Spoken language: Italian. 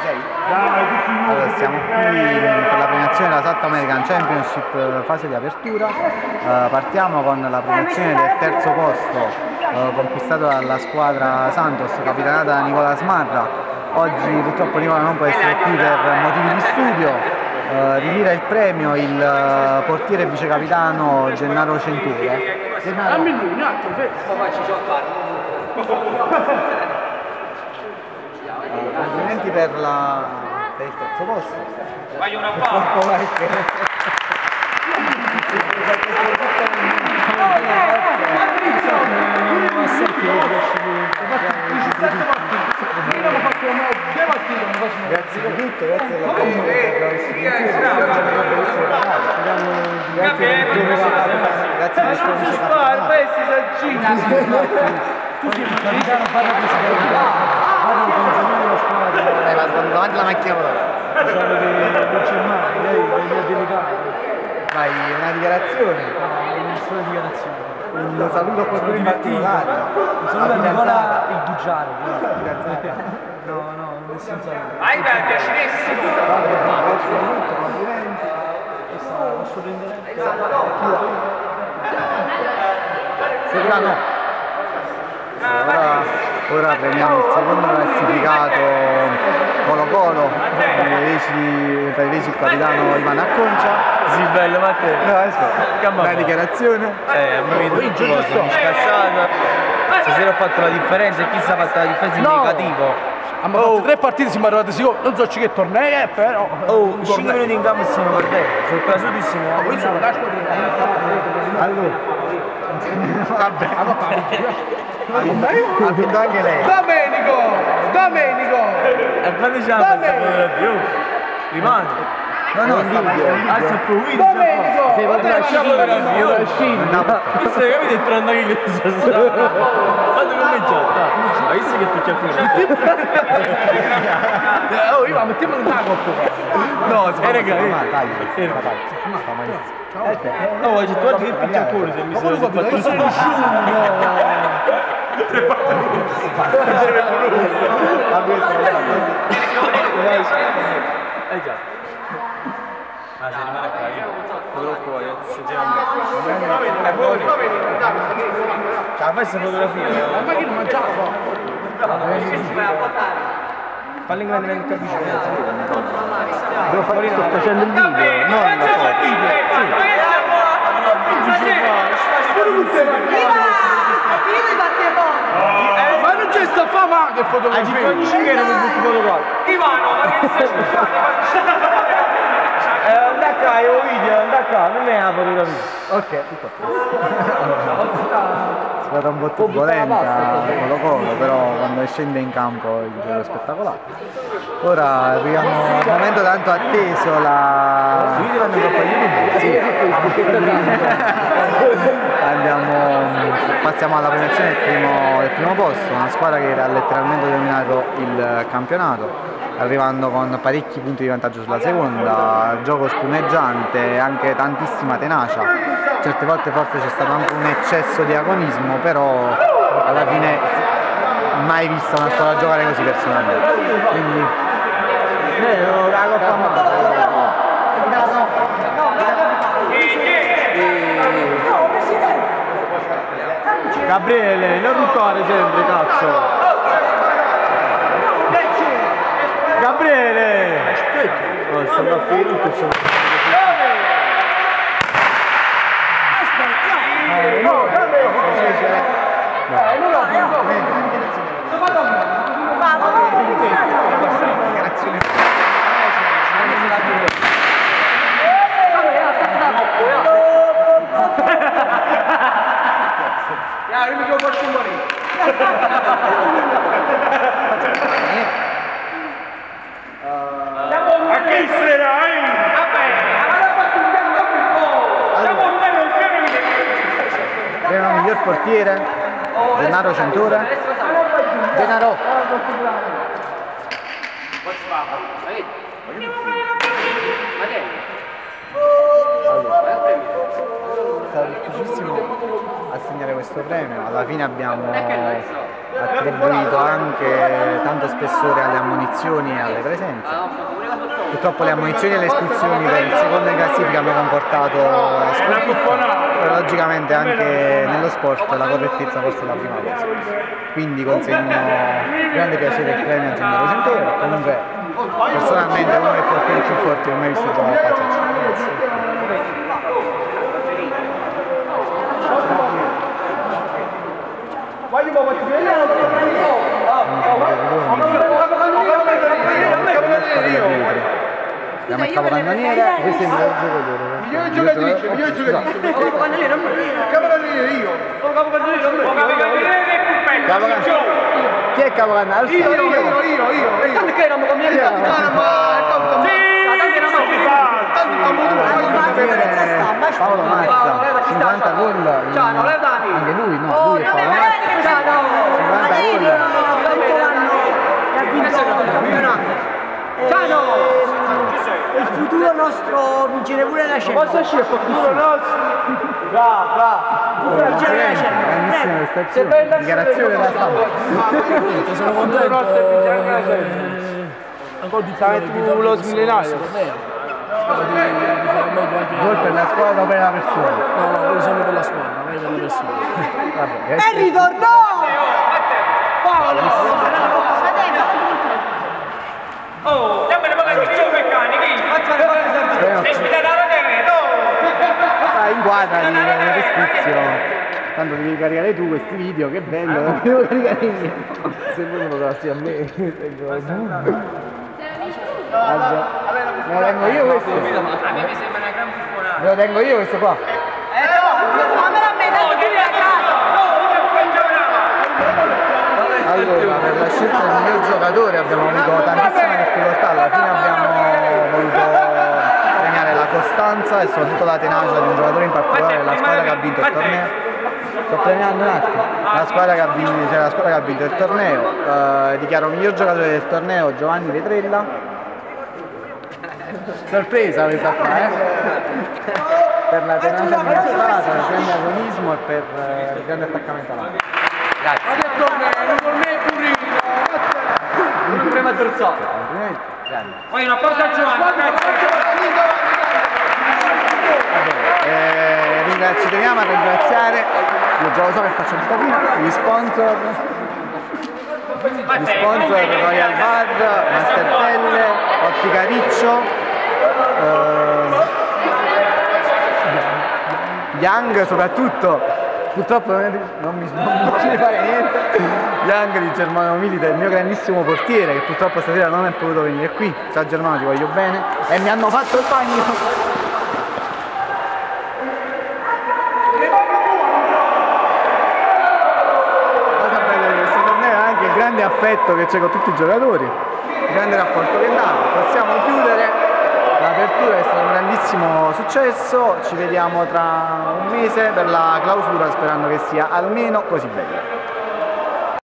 Allora, siamo qui per la premiazione della South American Championship fase di apertura. Partiamo con la premiazione del terzo posto conquistato dalla squadra Santos, capitanata da Nicola Smarra. Oggi purtroppo Nicola non può essere qui per motivi di studio. Ritira il premio il portiere vicecapitano Gennaro Centure. Complimenti per il terzo posto. Voglio una palla! Grazie per tutto, grazie per ma davanti alla macchina vai, una dichiarazione. Nessuna dichiarazione. Un saluto a qualcuno di particolare. Un saluto a Nicola il Dugiaro. No, nessun saluto. Vai, piacerissimo! Grazie di tutto, complimenti. Posso prendere? Seguiamo. Ora premiamo il secondo classificato Colo Colo, tra i resi il capitano Ivan Acconcia. Sì, bello Matteo. No, una dichiarazione. Mi sono scassato. Stasera ho fatto la differenza e chi sta fatto la differenza in negativo. Abbiamo fatto 3 partite, siamo arrivati sicuro, non so che tornei però. 5 minuti in campo e siamo perdenti. Sono casutissimo. Allora. Vabbè. Ha vinto anche lei. Domenico! E quando c'è la fotografia? Rimane. No, sta Domenico! Lasciamo fotografia. Questo è capito il trando che cosa sta. Quando cominciato? Hai visto che tu c'è Oh, io mettiamo una coppa. No, si raga, no, c'è tu altri che picchi ancora se mi sono se rimane qua io lo cuore, è buono. Ciao, fai questa fotografia. Ma che non mangiava? Falli ingrandire il capisce. devo fare sto facendo il video, non la foto. Ma non c'è sta fama che fotografia. Oggi che non mi butti fotografi. Ivano, ma che stai facendo? Andà qua, io video, andà qua, non è la fotografia. Ok, tutto a posto. Squadra un po' turbolenta, Colo Colo, però quando scende in campo il gioco è spettacolare. Ora arriviamo al momento tanto atteso, passiamo alla premiazione del primo posto, una squadra che ha letteralmente dominato il campionato, arrivando con parecchi punti di vantaggio sulla seconda, gioco spumeggiante e anche tantissima tenacia. Certe volte forse c'è stato anche un eccesso di agonismo, però alla fine mai vista una squadra giocare così personalmente. Quindi la Coppa Gabriele, non ruttare sempre, cazzo! Gabriele! Oh, sembra finito, miglior portiere Gennaro Centure. Gennaro è stato difficilissimo assegnare questo premio, alla fine abbiamo attribuito anche tanto spessore alle ammonizioni e alle presenze. Purtroppo le ammonizioni e le espulsioni per il secondo in classifica hanno comportato la sconfitta, però logicamente anche nello sport la correttezza forse è la prima cosa. Quindi consegno grande piacere il premio a Gennaro Centero, comunque personalmente uno dei portieri più forti che ho mai visto giocare a calcio. Siamo il capocannoniere, questo è il miglior giocatore. Miglior giocatrice. Capocannoniere io. Chi è il capocannoniere? Io. Perché eravamo con mia Paolo Mazza, 50 gol. Anche lui, no? Lui è Paolo Mazza. 50 gol. Ha vinto il campionato. Il futuro nostro vincere pure la Champions. Posso uscire il futuro nostro? Brava. Grandissima prestazione, dichiarazione della stampa. Sono contento. Ancora di Tu lo smillenario. Spero di fare meglio anche. Gol per la squadra o per la persona? No, devo sempre per la squadra, mai per la persona. Vabbè, E ritornò! Oh, dammi le palle di meccanici. inquadra le restrizioni. Tanto devi caricare tu questi video, che bello, non devo caricare io. Se voi me lo dasti a me, me lo tengo io questo. A me mi sembra una gran buffonata. Me lo tengo io questo qua. Allora, per la scelta del miglior giocatore abbiamo avuto tantissime difficoltà, alla fine abbiamo voluto premiare la costanza e soprattutto la tenacia di un giocatore in particolare, la squadra che ha vinto il torneo. Sto premiando un attimo, la squadra che ha vinto il torneo, dichiaro miglior giocatore del torneo Giovanni Vetrella. Sorpresa questa qua, per la tenacia dimostrata, per il grande agonismo e per il grande attaccamento all'area. Grazie. Un prima terzato. Grande. Poi un applauso a Giovanni, Ci teniamo a ringraziare, io già lo so che faccio un po' gli sponsor Royal Bar, Masterpelle, Ottica Riccio, Young soprattutto, purtroppo non mi riesce fare niente, Young di Germano Milite, il mio grandissimo portiere che purtroppo stasera non è potuto venire qui. Ciao Germano, ti voglio bene, e mi hanno fatto il bagno. Grande affetto che c'è con tutti i giocatori, grande rapporto che è nato. Possiamo chiudere, l'apertura è stato un grandissimo successo, ci vediamo tra un mese per la clausura sperando che sia almeno così bella.